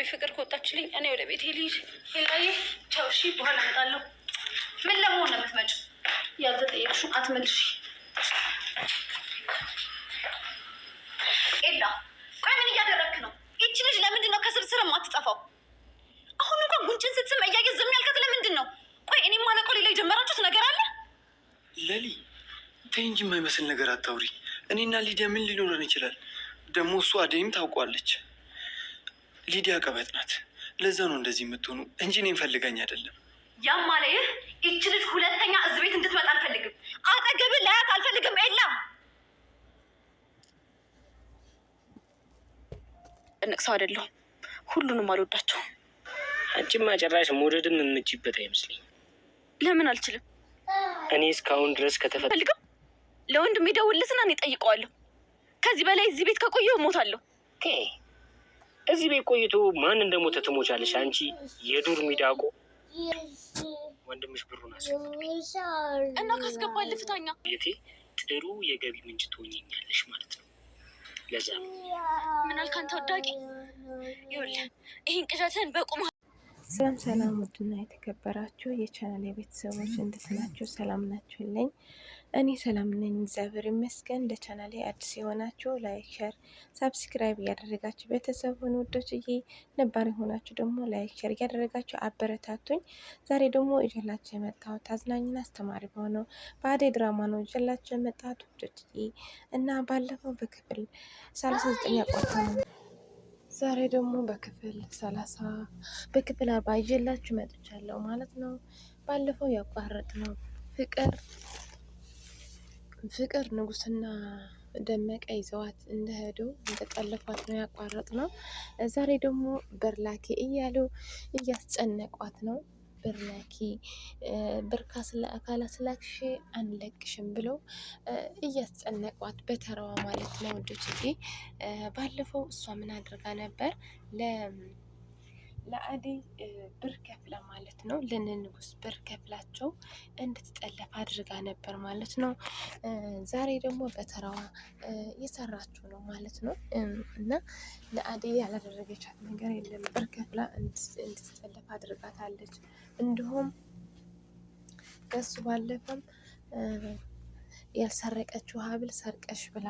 ፍቅር ከወጣችልኝ እኔ ወደ ቤት ልሂድ። ሄላዬ ቻው። እሺ በኋላ እመጣለሁ። ምን ለመሆን ነው የምትመጪው? ያልተጠየቅሽውን አትመልሺ። ኤላ ቆይ ምን እያደረግክ ነው? ይቺ ልጅ ለምንድን ነው ከስብስር የማትጠፋው? አሁን እንኳን ጉንጭን ስትስም እያየ ዝም ያልካት ለምንድን ነው? ቆይ እኔም ማለቆ ሌላ የጀመራችሁት ነገር አለ? ለሊ ተይ እንጂ የማይመስል ነገር አታውሪ። እኔና ሊዲያ ምን ሊኖረን ይችላል? ደግሞ እሱ አደይም ታውቋለች። ሊዲያ ቀበጥ ናት። ለዛ ነው እንደዚህ የምትሆኑ እንጂ እኔን ፈልጋኝ አይደለም። ያም ማለ ይቺ ልጅ ሁለተኛ እዚህ ቤት እንድትመጣ አልፈልግም። አጠገብህ ላያት አልፈልግም። ኤላ እንቅሰው አይደለሁም። ሁሉንም አልወዳቸውም። አንቺማ ጭራሽ መውደድም የምትችይበት አይመስለኝም። ለምን አልችልም? እኔ እስካሁን ድረስ ከተፈልገው ለወንድሜ ደውልለትና እኔ ጠይቀዋለሁ። ከዚህ በላይ እዚህ ቤት ከቆየሁ እሞታለሁ። እዚህ ቤት ቆይቶ ማን እንደሞተ ትሞቻለሽ አንቺ የዱር ሚዳቆ። ወንድምሽ ብሩን አስገባልኝ እና ካስገባልህ ፍታኛ። ቤቴ ጥሩ የገቢ ምንጭ ትሆኚኛለሽ ማለት ነው። ለዛ ምን አልክ አንተ ወዳቂ? ይኸውልህ ይሄን ቅዠትህን በቁም። ሰላም ውድና የተከበራችሁ የቻናል የቤተሰቦች እንዴት ናችሁ? ሰላም ናችሁልኝ? እኔ ሰላም ነኝ፣ እግዚአብሔር ይመስገን። ለቻናሌ አዲስ የሆናችሁ ላይክ፣ ሼር፣ ሳብስክራይብ እያደረጋችሁ ቤተሰብ ሆኑ። ውዶችዬ ነባር የሆናችሁ ደግሞ ላይክ፣ ሼር እያደረጋችሁ አበረታቱኝ። ዛሬ ደግሞ ይዤላችሁ የመጣሁት አዝናኝና አስተማሪ በሆነው በአደይ ድራማ ነው ይዤላችሁ የመጣሁት ውዶችዬ። እና ባለፈው በክፍል 39 ያቋርጠ ነው። ዛሬ ደግሞ በክፍል 40 ይዤላችሁ መጥቻለሁ ማለት ነው። ባለፈው ያቋረጥ ነው ፍቅር ንጉስና ደመቀ ይዘዋት እንደሄዱ እንደጠለፏት ነው ያቋረጥ ነው። ዛሬ ደግሞ በርላኪ እያሉ እያስጨነቋት ነው። በርላኪ ብር ካላስላክሽ አንለቅሽም ብለው እያስጨነቋት በተራዋ ማለት ነው ወዶችዬ። ባለፈው እሷ ምን አድርጋ ነበር? ለአደይ ብር ከፍላ ማለት ነው ለንጉስ ብር ከፍላቸው እንድትጠለፍ አድርጋ ነበር ማለት ነው። ዛሬ ደግሞ በተራዋ እየሰራችው ነው ማለት ነው። እና ለአደይ ያላደረገቻት ነገር የለም። ብር ከፍላ እንድትጠለፍ አድርጋታለች። እንዲሁም ከሱ ባለፈም ያልሰረቀችው ሀብል ሰርቀሽ ብላ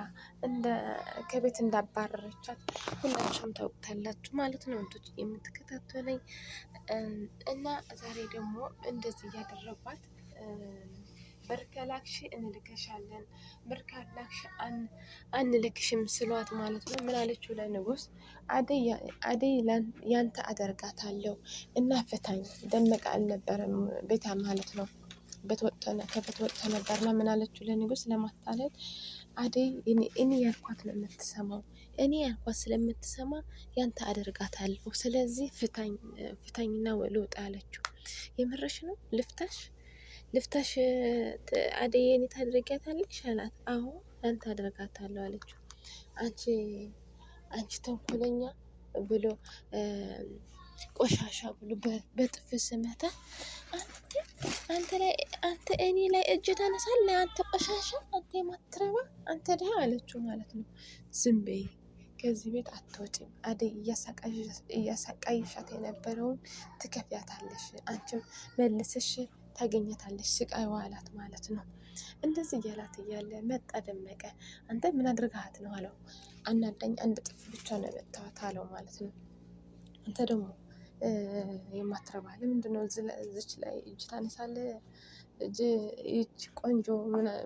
ከቤት እንዳባረረቻት ሁላችሁም ታውቁታላችሁ ማለት ነው። እንቶች የምትከታተለኝ እና ዛሬ ደግሞ እንደዚህ እያደረጓት ብር ከላክሽ እንልከሻለን፣ ብር ካላክሽ አንልክሽም ስሏት ማለት ነው። ምን አለችው ለንጉስ? አደይ ያንተ አደርጋታለሁ እና ፍታኝ። ደመቀ አልነበረም ቤታ ማለት ነው። ከቤት ወጥተ ነበርና ምን አለችው ለንጉስ ለማታለል? አደይ እኔ ያልኳት ነው የምትሰማው። እኔ ያልኳት ስለምትሰማ ያንተ አደርጋታለሁ። ስለዚህ ፍታኝና ልውጣ አለችው። የምረሽ ነው? ልፍታሽ አደይ እኔ ታደርጊያታለሽ አላት። አዎ ያንተ አደርጋታለሁ አለችው። አንቺ ተንኮለኛ ብሎ ቆሻሻ ብሎ በጥፍ ስመታ አንተ እኔ ላይ እጅ ታነሳለህ? አንተ ቆሻሻ፣ አንተ የማትረባ አንተ ደሃ አለችው ማለት ነው። ዝም በይ፣ ከዚህ ቤት አትወጪም። አደይ እያሳቃይሻት የነበረውን ትከፍያታለሽ፣ አንቺም መልስሽ ታገኘታለሽ ስቃይዋ አላት ማለት ነው። እንደዚህ እያላት እያለ መጣ ደመቀ። አንተ ምን አድርጋት ነው አለው። አናዳኝ፣ አንድ ጥፍ ብቻ ነው የመታዋት አለው ማለት ነው። አንተ ደግሞ የማትረባ ለምንድነው እዚች ላይ እጅ ታነሳለህ? እጅ ቆንጆ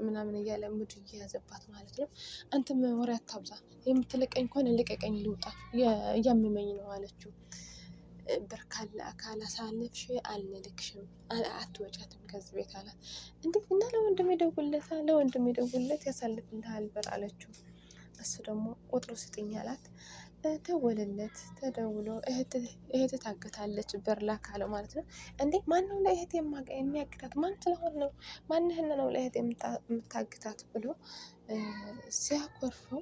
ምናምን እያለ ሙድ እየያዘባት ማለት ነው። አንተም ወሬ አታብዛ፣ የምትለቀኝ ከሆነ ልቀቀኝ፣ ልውጣ፣ እያመመኝ ነው አለችው። ብር ካላሳለፍሽ አልልክሽም፣ አትወጫትም ከዚህ ቤት አላት። እንዴት እና ለወንድሜ ደውልለት ያሳልፍልሃል ብር አለችው። እሱ ደግሞ ቁጥሩ ስጥኝ አላት። ደወለለት። ተደውሎ እህት ታገታለች ብር ላክ አለው ማለት ነው። እንዴ ማን ነው ለእህት የሚያግታት? ማን ስለሆነ ነው? ማንህን ነው ለእህት የምታግታት ብሎ ሲያኮርፈው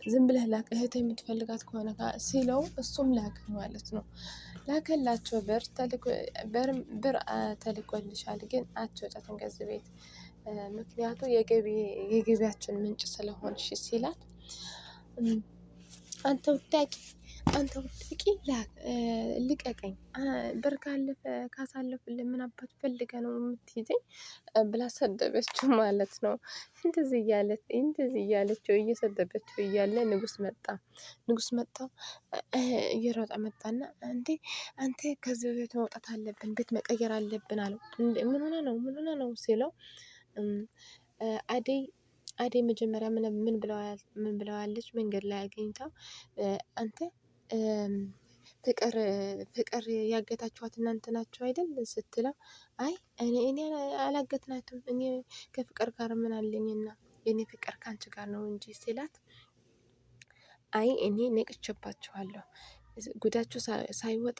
ዝም ብለህ ላክ እህት የምትፈልጋት ከሆነ ሲለው እሱም ላክ ማለት ነው። ላከላቸው። ብር ተልኮልሻል፣ ግን አትወጣትም ከዚህ ቤት ምክንያቱ የገቢያችን ምንጭ ስለሆንሽ ሲላት፣ አንተ ውዳቂ አንተ ውድቂ ልቀቀኝ፣ ብር ካሳለፍልህ ምን አባት ፈልገ ነው የምትይዘኝ ብላ ሰደበችው ማለት ነው። እንደዚህ እያለችው እየሰደበችው እያለ ንጉስ መጣ እየሮጠ መጣና እንዴ አንተ ከዚህ ቤት መውጣት አለብን፣ ቤት መቀየር አለብን አለው። ምን ሆነ ነው ሲለው አደይ መጀመሪያ ምን ብለዋለች? መንገድ ላይ አገኝታው አንተ ፍቅር ያገታችኋት እናንተ ናችሁ አይደል ስትለው፣ አይ እኔ አላገትናትም፣ እኔ ከፍቅር ጋር ምን አለኝና የኔ ፍቅር ካንቺ ጋር ነው እንጂ ሲላት፣ አይ እኔ ነቅቼባችኋለሁ፣ ጉዳችሁ ሳይወጣ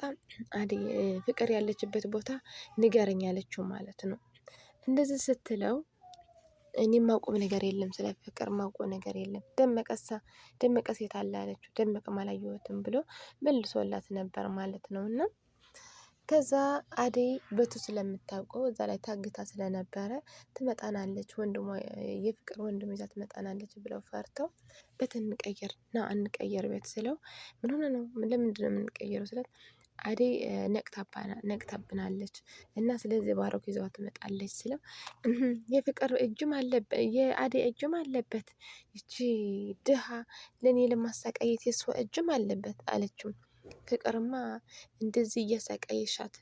አደይ ፍቅር ያለችበት ቦታ ንገረኝ አለችው ማለት ነው። እንደዚህ ስትለው እኔ ማውቀው ነገር የለም፣ ስለ ፍቅር ማውቀው ነገር የለም፣ ደመቀ ሴት አለ አለችው። ደመቀም አላየሁትም ብሎ መልሶላት ነበር ማለት ነው። እና ከዛ አደይ በቱ ስለምታውቀው እዛ ላይ ታግታ ስለነበረ ትመጣናለች፣ የፍቅር ወንድም ይዛ ትመጣናለች ብለው ፈርተው ቤት እንቀየር ቤት ስለው ምን ሆነ ነው ለምንድን ነው የምንቀየረው ስለት አደይ ነቅታብናለች እና ስለዚህ ባሮክ ይዘዋ ትመጣለች ስለው የፍቅር እጅም አለበት የአደይ እጅም አለበት፣ ይቺ ድሃ ለኔ ለማሳቀየት የሷ እጅም አለበት አለችው። ፍቅርማ እንደዚህ እያሳቀየሻት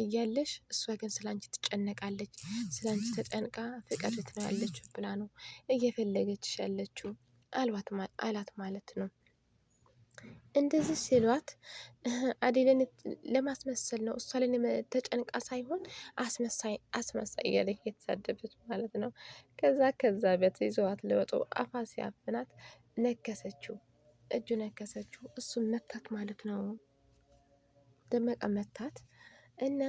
እያለሽ እሷ ግን ስላንቺ ትጨነቃለች፣ ስላንቺ ተጨንቃ ፍቅር ቤት ነው ያለችው ብላ ነው እየፈለገችሽ ያለችው አላት ማለት ነው። እንደዚህ ሲሏት አደይ ለማስመሰል ነው፣ እሷ ለኔ ተጨንቃ ሳይሆን አስመሳይ እያለች የተሳደበች ማለት ነው። ከዛ ቤት ይዘዋት ለወጡ አፋ ሲያፍናት ነከሰችው፣ እጁ ነከሰችው፣ እሱም መታት ማለት ነው። ደመቀ መታት እና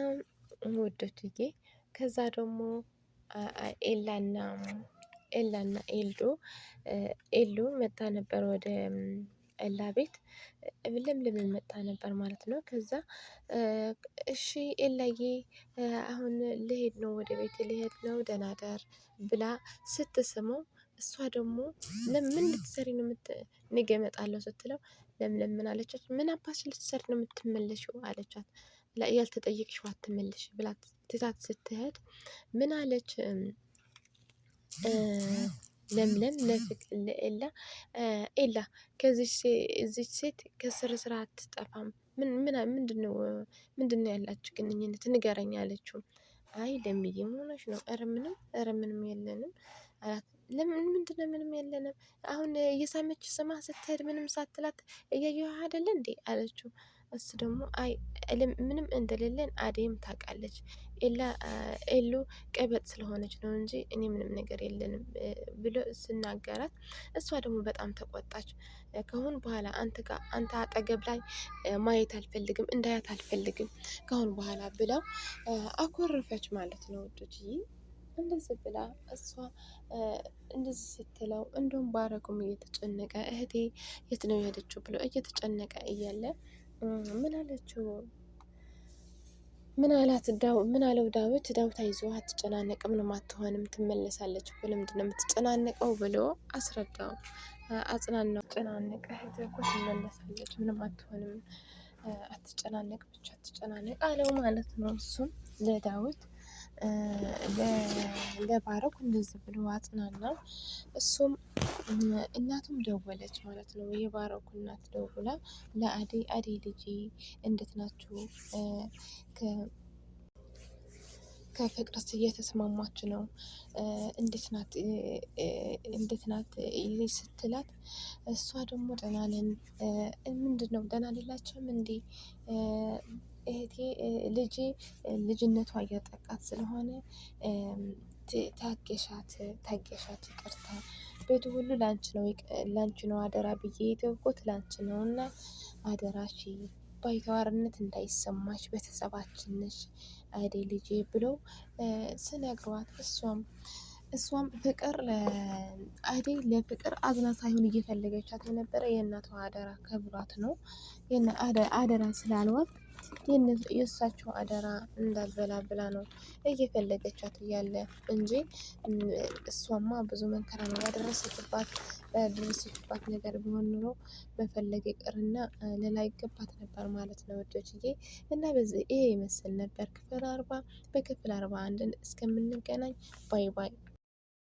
ወደቱዬ ከዛ ደግሞ ኤላና ኤሉ መጣ ነበር ወደ ኤላ ቤት ለምለም መጣ ነበር ማለት ነው። ከዛ እሺ ኤላዬ አሁን ልሄድ ነው፣ ወደ ቤት ልሄድ ነው፣ ደህና ደር ብላ ስትስመው እሷ ደግሞ ለምን ልትሰሪ ነው ነገ እመጣለሁ ስትለው ለምለም ምን አለቻት? ምን አባሽ ልትሰሪ ነው የምትመለሽው አለቻት። ያልተጠየቅሽው አትመለሽ ብላ ትታት ስትሄድ ምን አለች ለምለም ለኤላ ከዚች ሴት ከስር ስራ አትጠፋም፣ ምንድነው ያላችሁ ግንኙነት ንገረኝ አለችው። አይ ለምዬ መሆንሽ ነው፣ ኧረ ምንም የለንም አላት። ለምን ምንድነው ምንም የለንም? አሁን እየሳመች ስማ ስትሄድ ምንም ሳትላት እያየሁ አይደለ እንዴ አለችው። እሱ ደግሞ አይ ምንም እንደሌለን አደይም ታውቃለች፣ ኤሉ ቀበጥ ስለሆነች ነው እንጂ እኔ ምንም ነገር የለንም ብሎ ስናገራት እሷ ደግሞ በጣም ተቆጣች። ከአሁን በኋላ አንተ አጠገብ ላይ ማየት አልፈልግም፣ እንዳያት አልፈልግም ከአሁን በኋላ ብለው አኮረፈች ማለት ነው ውዶችዬ። እንደዚህ ብላ እሷ እንደዚህ ስትለው እንደውም ባረኩም እየተጨነቀ እህቴ የት ነው የሄደችው ብሎ እየተጨነቀ እያለ ምን አለው ዳዊት አይዞህ አትጨናነቅ፣ ምንም አትሆንም፣ ትመለሳለች እኮ ለምንድን ነው የምትጨናነቀው ብሎ አስረዳው፣ አጽናናው። ጨናነቀ እህትህ እኮ ትመለሳለች፣ ምንም አትሆንም፣ አትጨናነቅ፣ ብቻ አትጨናነቅ አለው ማለት ነው። እሱም ለዳዊት ለባረኩ እንደዚህ ብሎ አጽናናው። እሱም እናቱም ደወለች ማለት ነው። የባረኩ እናት ደውላ ለአደይ ልጅ እንዴት ናችሁ? ከፍቅርስ እየተስማማች ነው? እንዴት ናት ስትላት እሷ ደግሞ ደህና ነን። ምንድን ነው ደህና አይደላችሁም እንዴ? እህቴ ልጅነቷ እያጠቃት ስለሆነ ታገሻት፣ ይቅርታ ቤቱ ሁሉ ላንቺ ነው አደራ ብዬ የተውኩት ላንቺ ነው እና አደራሽ ባይተዋርነት እንዳይሰማሽ ቤተሰባችን ነሽ አደይ ልጄ ብለው ስነግሯት እሷም ፍቅር አደይ ለፍቅር አዝና ሳይሆን እየፈለገቻት የነበረ የእናቷ አደራ ከብሯት ነው። አደራ ስላልዋት የእሳቸው አደራ እንዳልበላ ብላ ነው እየፈለገቻት እያለ እንጂ እሷማ ብዙ መንከራ ነው ያደረሰችባት ነገር ቢሆን ኑሮ መፈለግ ይቅርና ሌላ ይገባት ነበር ማለት ነው ውዶችዬ። እና በዚህ ይሄ ይመስል ነበር ክፍል 40። በክፍል 41 እስከምንገናኝ ባይ ባይ።